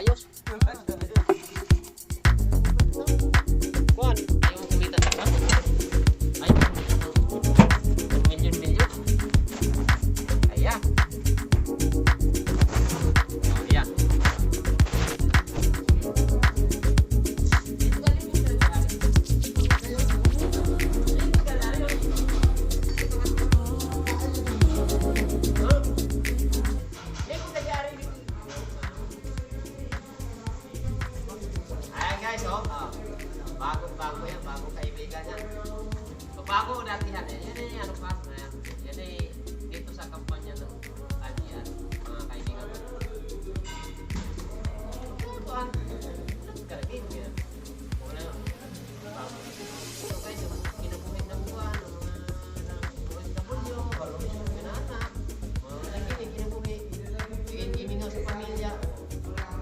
ayos. Kuan, yung kumita sa kan. Ay. Milyon. Ayan. Ayan. Ayan guys, oh. Bago yan, bagong kaibigan yan. Bago datihan eh. Yan eh, ano pa? Yan eh, dito sa kampanya ng Alian, mga kaibigan ko. Ito ah. Karagin yan. Wala yun. So guys, kinukuhin ng buwan, ng OFW, walong isang pinaanak. Mga lagi kinukuhin. Imingaw sa pamilya.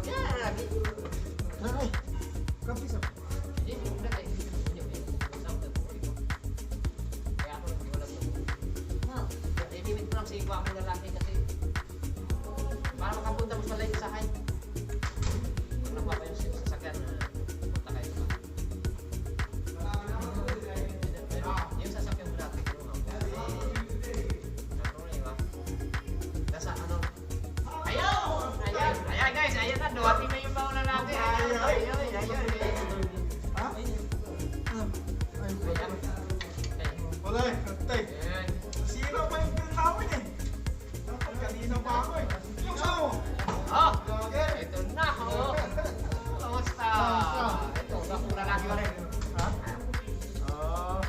Yan, lagi. Nanay, kapis ako. Ako ng lalaki kasi para makapunta mo sa light sa high. Kung napapa yung sasakyan na punta kayo sa yung sasakyan mo dati nasa ano ayan guys, ayan na duwating na yung baon na natin. Ayun. Ha? Wala eh, tay. Sino pa yung bill namin eh? Dapat kanina pa ako eh. Yung sao? Oh, ito na. Oh. Kamusta? Ito, ako lalaki ko rin. Ha? Oo.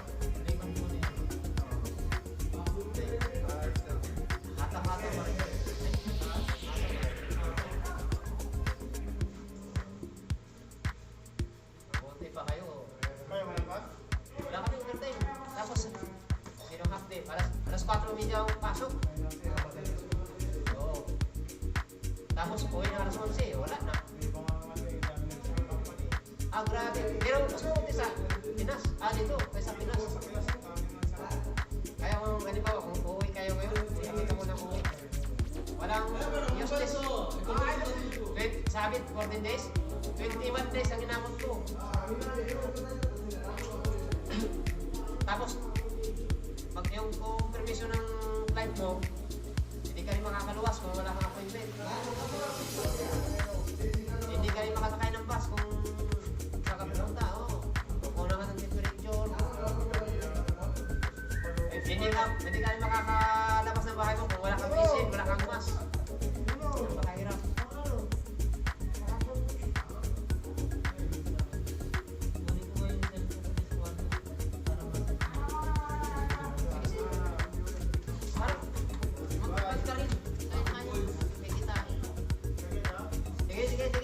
Hata-hata pa rin. Mabuti pa kayo. Kayo wala ba? Wala kami overtime. Tapos, sinong half day? Alas 4:30 ang pasok. Oo. Tapos, uwi na alas 11. Wala na. Grabe. Pero mas mabuti sa Pinas. Dito. Kaysa Pinas. Kaya kung, halimbawa, kung uuwi kayo ngayon, hindi ka muna uuwi. Walang useless. Sabi, 14 days. 21 days ang inamot ko. Tapos, pag yung permission ng flight mo, hindi ka rin makakaluwas kung wala kang appointment. Hindi ka rin makasakay ng bus kung saan ka pinunta. Kukunan ka ng temperature. Hindi ka rin makakalabas ng bahay mo kung wala kang visit, wala kang mask. Napakahirap. Sige.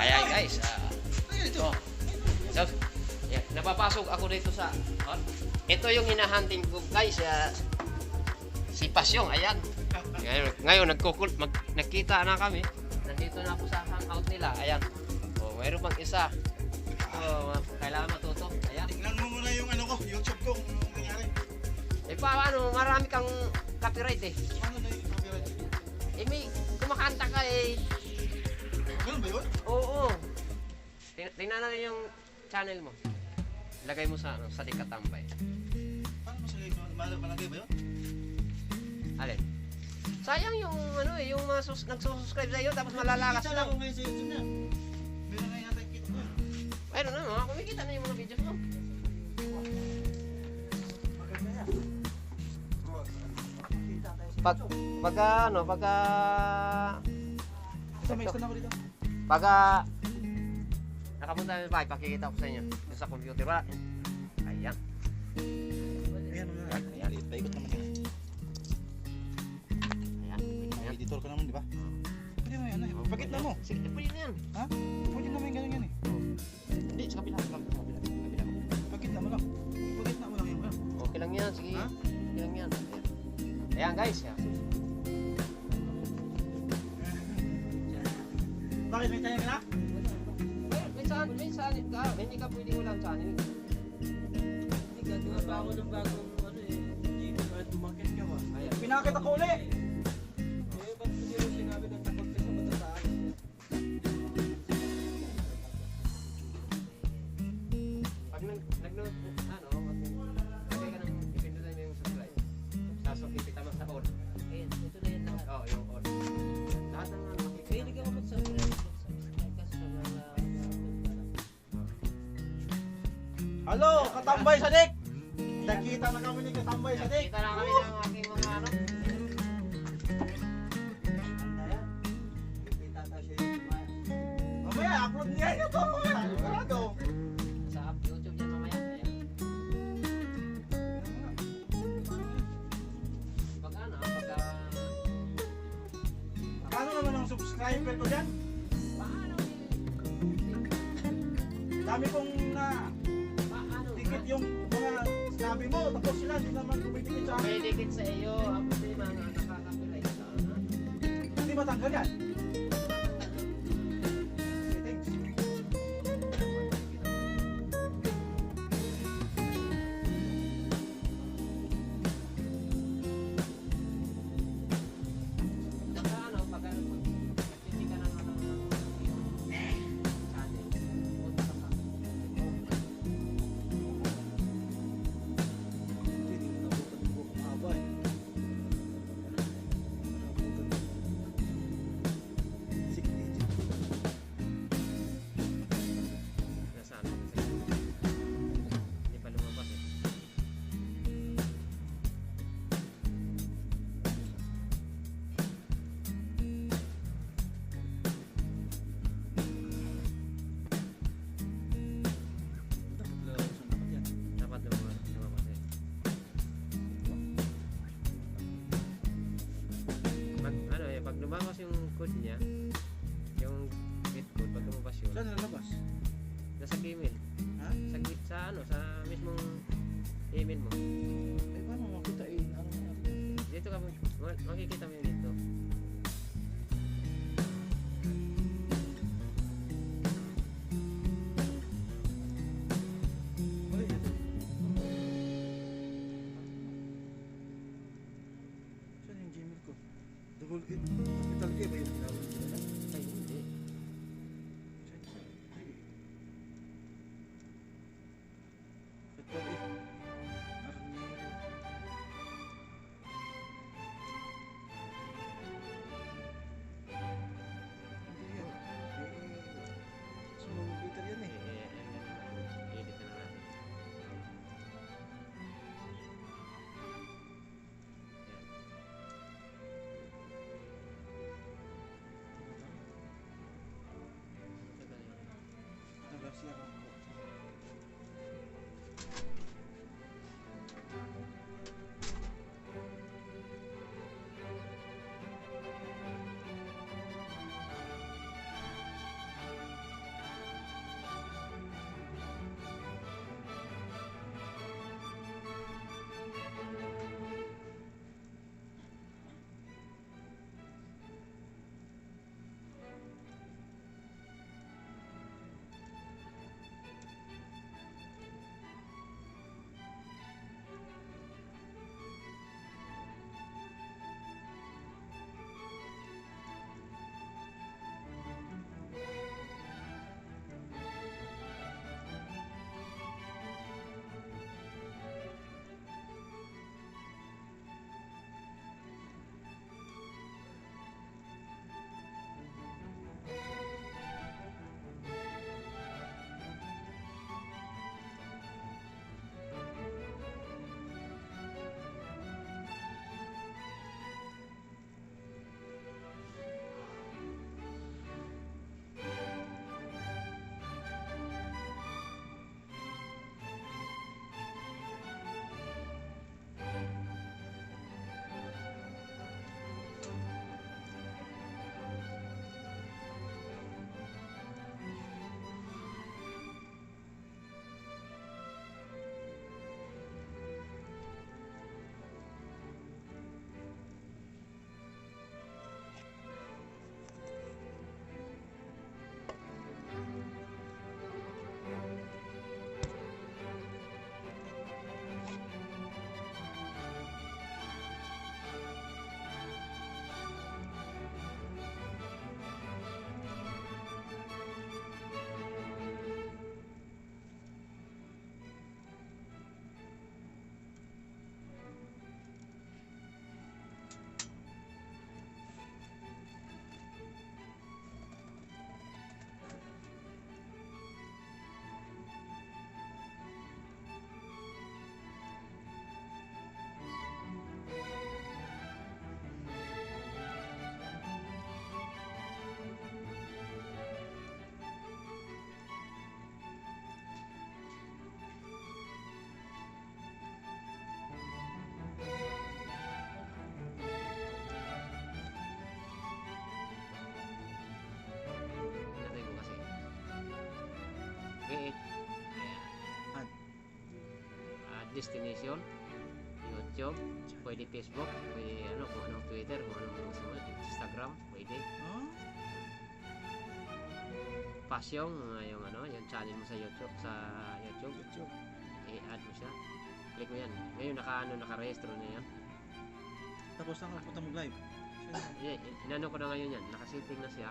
Ayan guys, so, napapasok ako dito sa ito yung hinahunting ko guys, si Pasyong, ayan. Ngayon nagkita na kami. Nandito na ako sa hangout nila, ayan. Mayroon pang isa. Kailangan matuto, ayan. Tingnan mo muna yung ano ko, YouTube ko, kung anong nangyari. Marami kang copyright eh. Ano na yung copyright? May kumakanta ka eh. Ganun ba yun? Oo. Tingnan natin yung channel mo. Lagay mo sa Dikatambay. Paano masalagay? Malagay ba yun? Alin? Sayang yung yung mga nagsusubscribe sa iyo tapos malalakas Kita lang. ako ngayon sa YouTube niya. Meron na yata yung kita ko yun. Ayun na, kumikita na yung mga videos mo. Maganda yan. Pagka Ito, may isa na ako dito. nakapunta na sa bahay, pakikita ko sa inyo. Yung sa computer, wala. Ayan. Ayan, ayan. Paikot naman yun. Ayan. Editor ka naman, di ba? Pwede mo yan, pagkit na mo. Sige, pwede na yan. Ha? Pwede naman yung ganun yan eh. Hindi, sa kabila. Pagkit na mo lang. Pagkit na mo lang yun. Okay lang yan, sige. Ha? Okay lang yan. Ayan guys. Bakit may tayo ka na? Minsan, hindi ka pwedeng walang channel. Gagawa pa ako ng bagong ano eh, Umakit ka ba? Ayan. Pinakit ako uli! Eh, ba't hindi mo sinabi na takot ka sa matataas? Pag nag-note, lagay ka ng ipindutan mo yung subscribe. Tapos ipita mo sa on. Ayun, ito na yan lahat. Oo, yung on. Lahat ng Eh, hindi ka mag-subscribe. Subscribe ka sa mga... Halo, katambay sa dik! Nakita na kami ni katambay sa dik! Kita na kami ng aking mga ano. Mamaya, upload niya yun ito! Sigurado! Sa YouTube yan mamaya. Ayan. Pag ano, Ano naman ang subscriber ko dyan? paano? Dami kong na Paano? dikit yung mga sinabi mo, tapos sila hindi naman kumidikit sa akin. May dikit sa iyo, ako din mga nakakapilay sa ano. Hindi matanggal yan. Settings. Saka ano, pag ano, nagtiti ka ng ano, channel, punta ka sa nasa ano, hindi pa lumabas eh. Dapat lumabas eh. Pag lumabas yung code niya, yung bit code, pag lumabas yun, Saan nalabas? nasa email. Ha? Sa ano, sa mismong email mo. Eh, paano makita eh? Ano na? Dito ka, makikita mo yun dito. Uy, ito. Saan yung Gmail ko? Double A. Capital A ba yun? Ay, hindi. Capital A. Hindi yan. Small computer yan eh. Edit na natin. Yan. destination, YouTube, pwede Facebook, pwede ano, kung anong Twitter, kung anong gusto mo, Instagram, pwede. Ah? Passion, yung ano, yung channel mo sa YouTube, YouTube. i-add mo siya. Click mo yan. Ngayon naka-rehistro na yan. Tapos saan ka punta mag-live? Inano ko na ngayon yan, nakasetting na siya.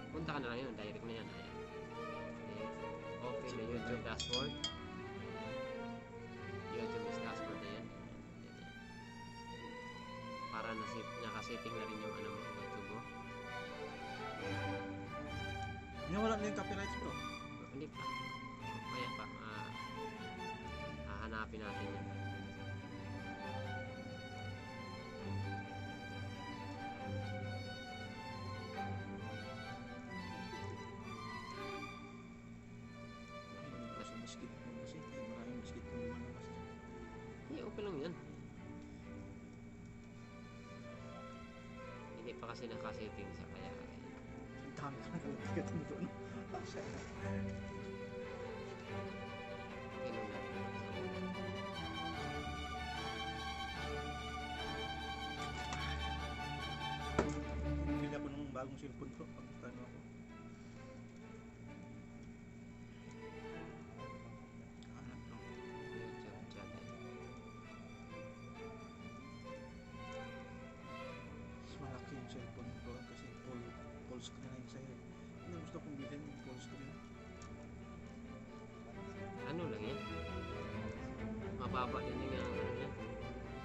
Punta ka na lang yun, direct na yan. Ayan. Open the YouTube dashboard. YouTube is dashboard na yan. Para nakasetting na rin yung ano mo, YouTube mo. Wala na yung copyrights bro. Hindi pa. Maya pa. Hahanapin natin yan. Kaso biskit mo kasi. Maraming biskit mo lumalabas. Hindi, okay lang yan. Hindi pa kasi nakasetting siya kaya Ang dami ka nagkatigat mo doon. ganun lang. Bili ako ng bagong cellphone bro. Pagkano ako. Hanap bro. YouTube channel. Mas malaki yung cellphone bro kasi full screen na yung sa'yo. Hindi gusto kong bilhin yung full screen. Ano lang yan? Mababa din yung ano yan.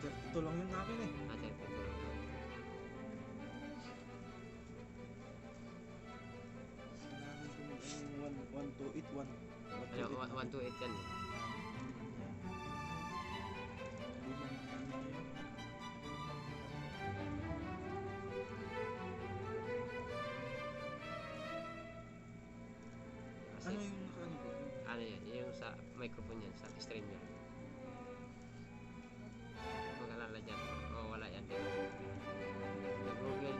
32 lang yun namin eh. Ate, ito lang. Namin kung 1281. Ano, 128 yan. Kasi, Ano yung nakaano ko? ano yan, yung sa microphone yan, sa stream yan. Mag-alala dyan. O, wala yan din. Google,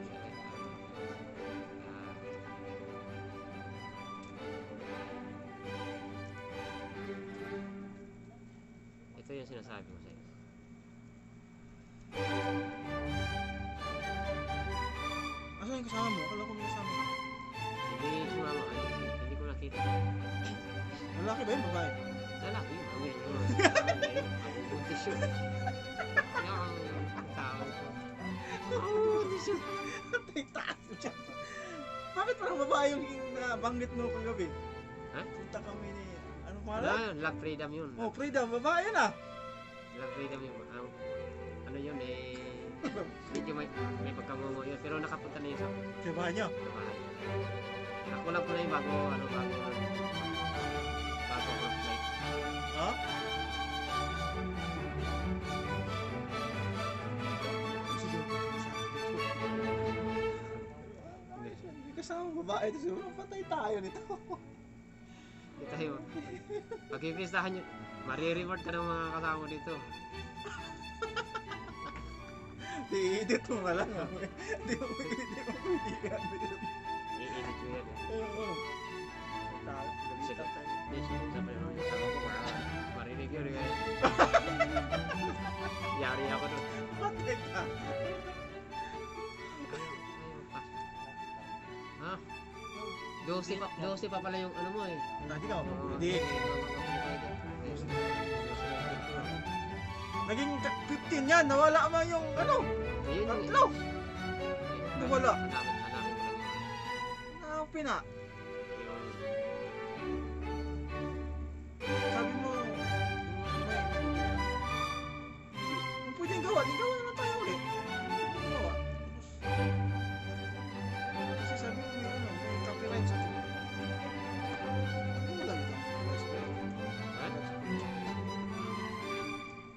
ito yung sinasabi ko sa'yo. Asan yung kasama mo? Akala ko may kasama mo. Hindi sumama, hindi ko nakita. Lalaki ba yun? Babae? Lalaki, mami. Buntis yun. Yung tao ko. Buntis yun. Tay taas mo dyan. Bakit parang babae yung nabanggit mo kagabi? Ha? Kita kami ni... Anong Ano pangalan? yun? Love Freedom yun. Oh, Freedom. Babae yun ah. Love Freedom yun. Ano yun eh... Medyo may pagkamungo yun. Pero nakapunta na yun sa Sa bahay niyo? bahay. Ako lang po na yun bago mag-flight. Ha? Sige. Hindi. Hindi kasama babae. Ito siguro patay tayo nito. Hindi tayo. Pagkikistahan nyo, marireward ka ng mga kasama dito. Di-edit mo nga lang. Di mo i-edit. I-edit ko yan eh. Oo. Sige. Hindi, sa pa yung kasama ko. Marinig yun eh. Yari ako doon. Patay ka. Ha? 12 pa pala yung ano mo eh. Hindi ka. Hindi. Naging 15 yan. Nawala mo yung ano. Tatlo. Nawala. Hanapin ko lang yun. Napina. Yung Sabi mo, kung pwedeng gawa, di gawa naman tayo ulit. Pwedeng gawa. Kasi sabi mo may copyright sa atin. Ano lang ito?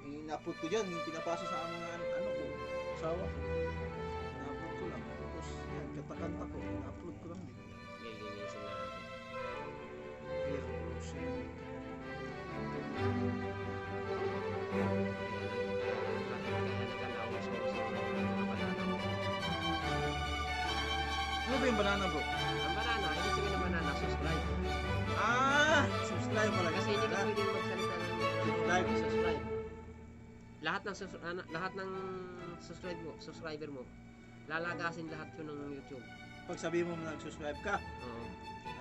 Ina-upload ko dyan, yung pinapasa sa mga ano ko, asawa ko. Ina-upload ko lang. Tapos yan, kanta-kanta ko, ina-upload ko lang din. lilinisin na natin. Pero, siya. Ano ba yung banana bro? Ang banana, ibig sabihin ng banana, subscribe. Ah! Subscribe pala. Kasi hindi ka pwedeng magsalita ng Subscribe. subscribe. Lahat ng subscriber mo, lalagasin lahat 'yun ng YouTube. Pag sabi mo nag-subscribe ka, Oo.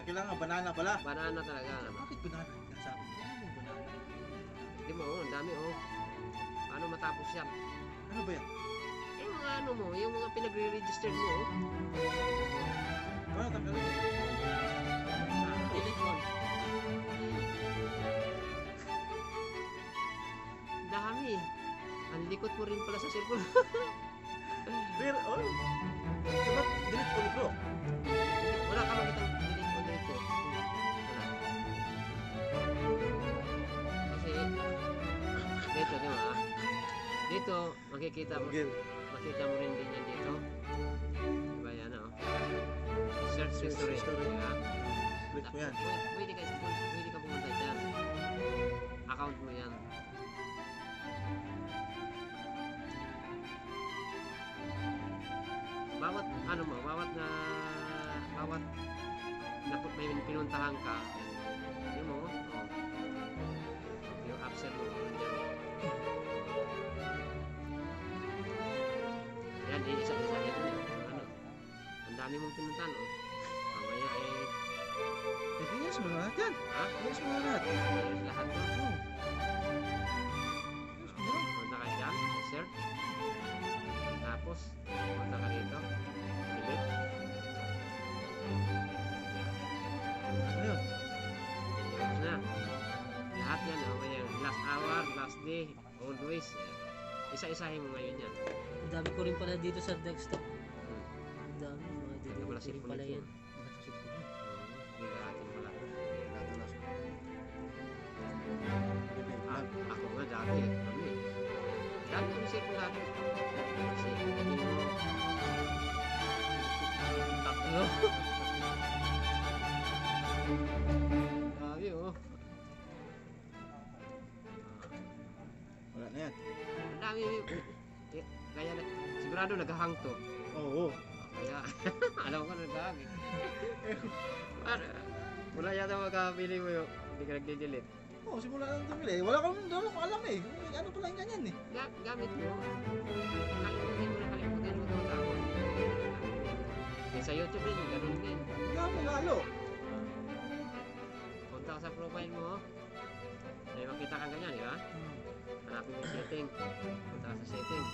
kailangan banana pala. Banana talaga. Bakit banana? Sabi ko, ano banana? Hindi mo, ang dami oh. Paano matapos yan? Ano ba yan? Yung mga ano mo, yung mga pinagre-register mo oh. Ano tanggalin? Delete all. Dami. Ang likot mo rin pala sa cellphone. Pero, oh. Diba, delete all bro? Wala ka makitang delete all dito. Wala. Kasi, dito, di ba? Dito, makikita mo rin din yan dito. Diba yan, oh? Search history. Diba? Click mo yan. Pwede ka pumunta dyan. Account mo yan. Bawat ano mo, bawat na may pinuntahan ka, yun mo, oh, yung upsell mo, dyan. Yan, isa-isa ito yun, ano, ang dami mong pinuntahan, oh. Mamaya Yes mo lahat yan. ha? Yes mo lahat. Ayos lahat mo. Yes mo lang. Punta ka dyan, search. Tapos, punta ka dito. Delete. Ano yun? Tapos na. Lahat yan, oh, may last hour, last day, always. Isa-isahin mo ngayon yan. Ang dami ko rin pala dito sa desktop. Ang dami, mga dito Wala ko rin cellphone pala dito. yan. Hindi ka atin pala. Natalas ko. Ako nga dati, kami. Dami kami cellphone dati. Kasi hindi mo tatlo. Dami oh. Wala na yan. Ang dami kaya sigurado naghahang to. Oo. Kaya alam ko naghahang eh. Wala yata makakabili mo yung hindi ka nagde-delete. Oo, simula lang tumili. Wala kang alam eh. Ano pala yung ganyan eh. Gamit mo. Nakalimutin mo itong tao. Eh, sa YouTube din, ganun din. Gamit lalo. Punta ka sa profile mo. May makita kang ganyan, di ba? Hanapin mo yung setting. Punta ka sa setting.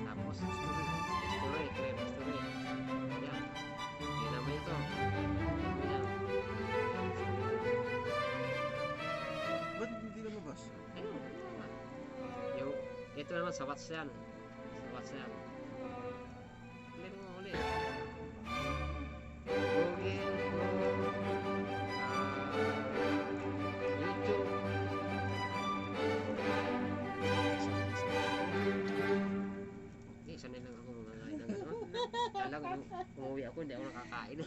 Tapos, history. Clear history. Yan. Yan naman ito. Yan. Ba't hindi lumabas? Ayun. Yung, ito naman sa watch yan. Sa watch yan. Clear mo ulit. Google, YouTube. Hindi, sanay lang ako mga kain ng gano'n. Kala ko yung umuwi ako, hindi ako nakakain.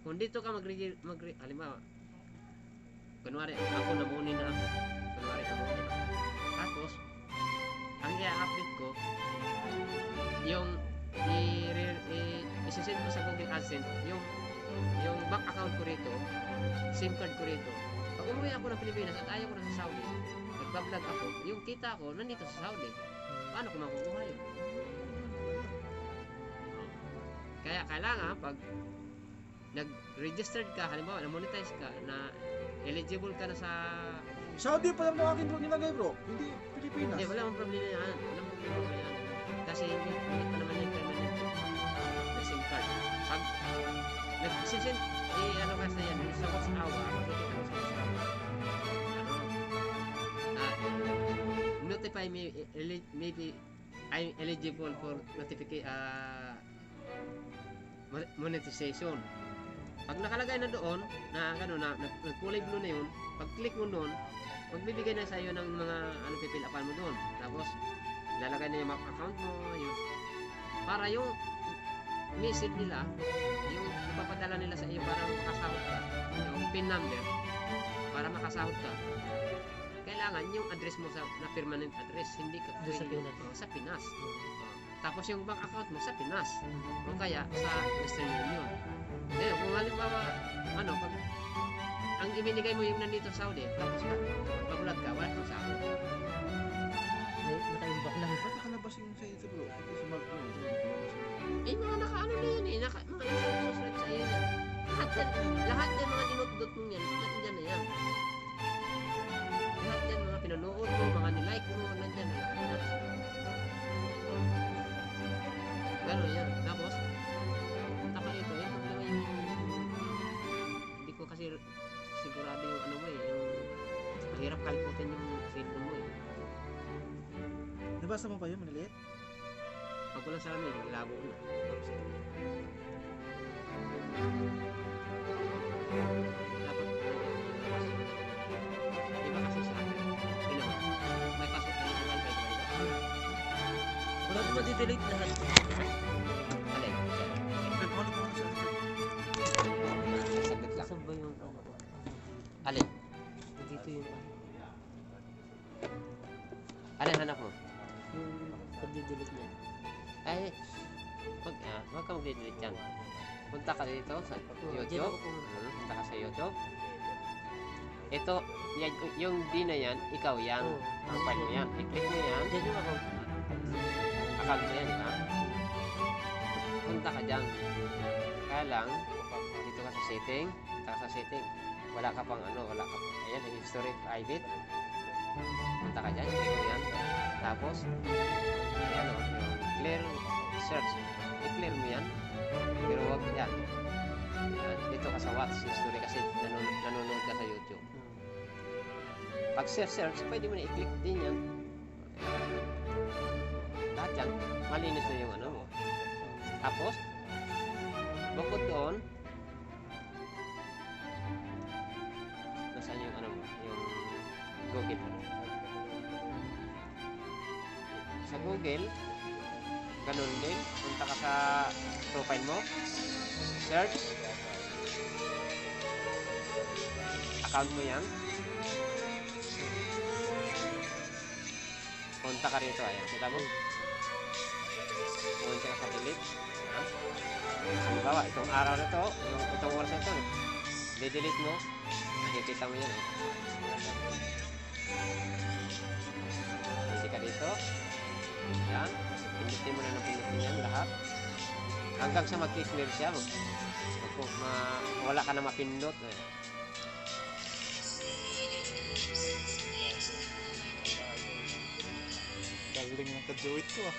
Kung dito ka halimbawa, kunwari, ako namunin na ako. Kunwari, namunin ako. Tapos, ang i-update ko, yung isisend ko sa Google AdSense, yung bank account ko rito, SIM card ko rito. Pag umuwi ako ng Pilipinas at ayaw ko na sa Saudi, nag-vlog ako, yung kita ko nandito sa Saudi. Paano ko makukuha yun? Kaya kailangan pag nag-registered ka, halimbawa na-monetize ka, na eligible ka na sa... Saudi pa lang na akin bro nilagay bro. Hindi Pilipinas. Hindi, wala akong problema yan. Wala akong problema yan. Kasi hindi pa naman yung permanent na SIM card. Pag nag-send, ano kasi yan, sa watch hour, makikita mo sa watch hour. Notify me, maybe I'm eligible for monetization. Pag nakalagay na doon, na gano'n, nag-kulay blue na yun, pag click mo doon, magbibigay na sa iyo ng mga pipil upan mo doon. Tapos lalagay na yung account mo, yun. Para yung message nila, yung ipapadala nila sa iyo para makasahod ka, yung PIN number, para makasahod ka. Kailangan yung address mo na permanent address, hindi ka Sa Pinas. Sa Pinas. Tapos yung bank account mo sa Pinas. O kaya sa Western Union. Eh, kung halimbawa, pag ang ibinigay mo yung nandito sa Saudi, tapos pag-vlog ka, wala kang sahod. Naka-imbak lang. Ba't nakalabas yung sa ito bro? Ito si Mark bro. Eh, mga naka-ano na yan eh. Mga subscribe sa iyo yan. Lahat yan mga dinot-dot mo yan, nandyan na yan. Lahat yan mga pinanood mo, mga nilike mo, nandyan na yan. Gano'n yan. Tapos, taka ito, yung problema yung hindi ko kasi sigurado yung yung mahirap kalimutan yung cellphone mo eh. Nabasa mo pa yun maniliit? Pag walang salamin, labo na. Dapat iba kasi sa akin. May pasok na yung wifi ba ito? Wala ko madidelete lahat. Alin? Paano ko sa Saglit lang. Saan ba yung Alin? dito yung Alin hanap mo? yung pagdidelete niya. Ay, wag ka mag-delete yan. Punta ka dito sa Diyan YouTube. ako pumunta. Punta ka sa YouTube. Ito, yung D na yan, ikaw yan. Oo. Profile mo yan. I-click mo yan. Diyan yung account. Account mo yan, di ba? Punta ka dyan. Kaya lang, dito ka sa setting. Punta ka sa setting. Wala ka pang wala ka pang, ayan, history private. Punta ka dyan, click mo yan. Tapos, ayan yung clear search. I-clear mo yan. Pero wag yan. Ayan, dito ka sa watch history kasi nanonood ka sa YouTube. Pag search, pwede mo na i-click din yan. Lahat yan, malinis na yung mo. Tapos, bukod doon, nasaan yung mo, yung Google mo. Sa Google, ganun din, punta ka sa profile mo, search, account mo yan, punta ka rito, ayan, kita mo, punta ka sa delete, ayan. Halimbawa, itong araw na to, itong oras na to, de-delete mo, nakikita mo yan, hindi ka dito, yan, pindutin mo na ng pindutin yan lahat, hanggang sa mag-clear siya, wala ka na mapindot, Galing ng kajuit ko ah.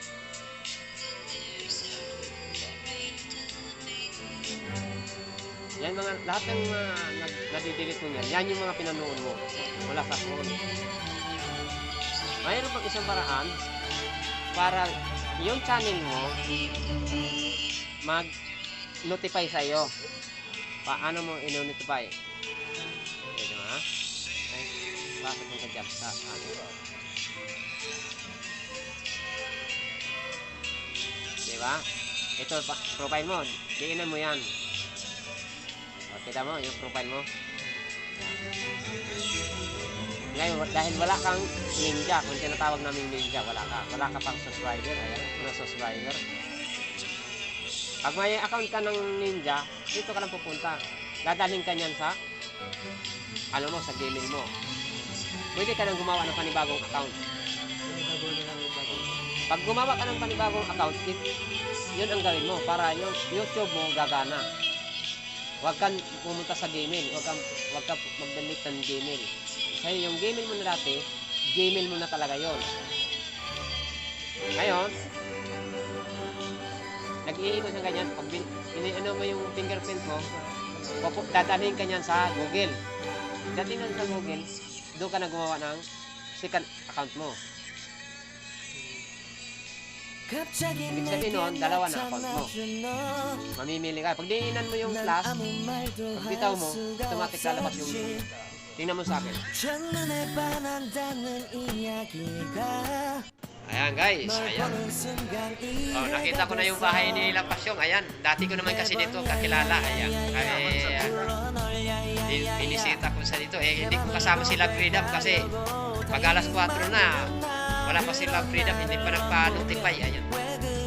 Yan mga, lahat ng nadidelete mo yan, yan yung mga pinanood mo. Wala ka phone. Mayroon pang isang paraan para yung channel mo mag-notify sa iyo. Paano mo ino-notify? Okay, diba? Ay, bakit mo ka-job sa diba? Ito, profile mo. Diinan mo yan. O, kita mo, yung profile mo. Ngayon, dahil wala kang ninja, kung tinatawag namin ninja, wala ka pang subscriber, ayan, mga subscriber. Pag may account ka ng ninja, dito ka lang pupunta. Dadalhin ka niyan sa, sa Gmail mo. pwede ka nang gumawa ng panibagong account. Pinagagawa na lang yung bago. Pag gumawa ka ng panibagong account, yun ang gawin mo para yung YouTube mo gagana. Huwag kang pumunta sa Gmail, huwag kang mag-delete ng Gmail. Kasi yung Gmail mo na dati, Gmail mo na talaga yon. Ngayon, nag-iikot ng ganyan, pag ano mo yung fingerprint mo, dadalhin ka niyan sa Google. Dadalhin sa Google, doon ka na gumawa ng second account mo. Ibig sabihin nun, dalawa na account mo. Mamimili ka. Pag diinan mo yung plus, pag bitaw mo, automatic lalabas yung tingnan mo sa akin. Ayan guys, ayan. Oh, nakita ko na yung bahay ni La Pasyong. Ayan, dati ko naman kasi dito kakilala. Ayan, inisita ko sa dito. Hindi ko kasama si Love Freedom kasi pag alas 4 na, wala pa si Love Freedom, hindi pa nagpa-notify. Ayan.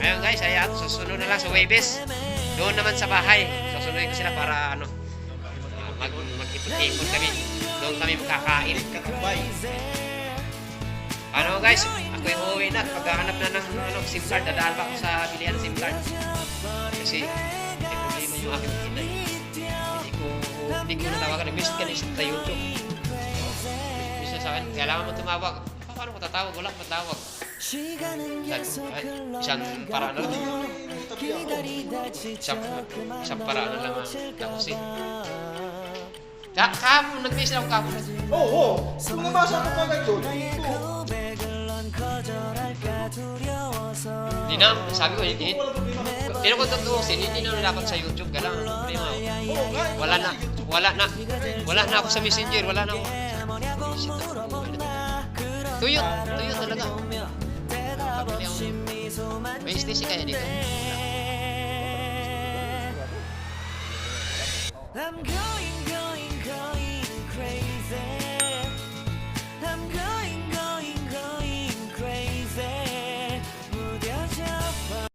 Ayun guys, ayan, susunod na lang sa Webes. Doon naman sa bahay. Susunodin ko sila para mag-ipot-ipot kami. Doon kami makakain. Ano guys, ako'y uuwi na. Paghahanap na ng SIM card, dadaan pa ako sa bilihan SIM card. Kasi may problema yung aking inay. Hindi ko natawagan. Nag-visit ka na sa YouTube. Bisa sa akin, kailangan mo tumawag. Paano ko tatawag? Wala ko matawag. Isang paraan lang. Isang paraan lang ako si. Kahapon, nag-visit ako kahapon. Oo. Kung nabasa ko pa ganito. Hindi na, sabi ko, pero kung tutuusin, hindi na dapat sa YouTube. Kailangan problema ako. Wala na ako sa Messenger. Wala na ako. Tuyo talaga. Pabili ako. May STC kaya dito. I'm going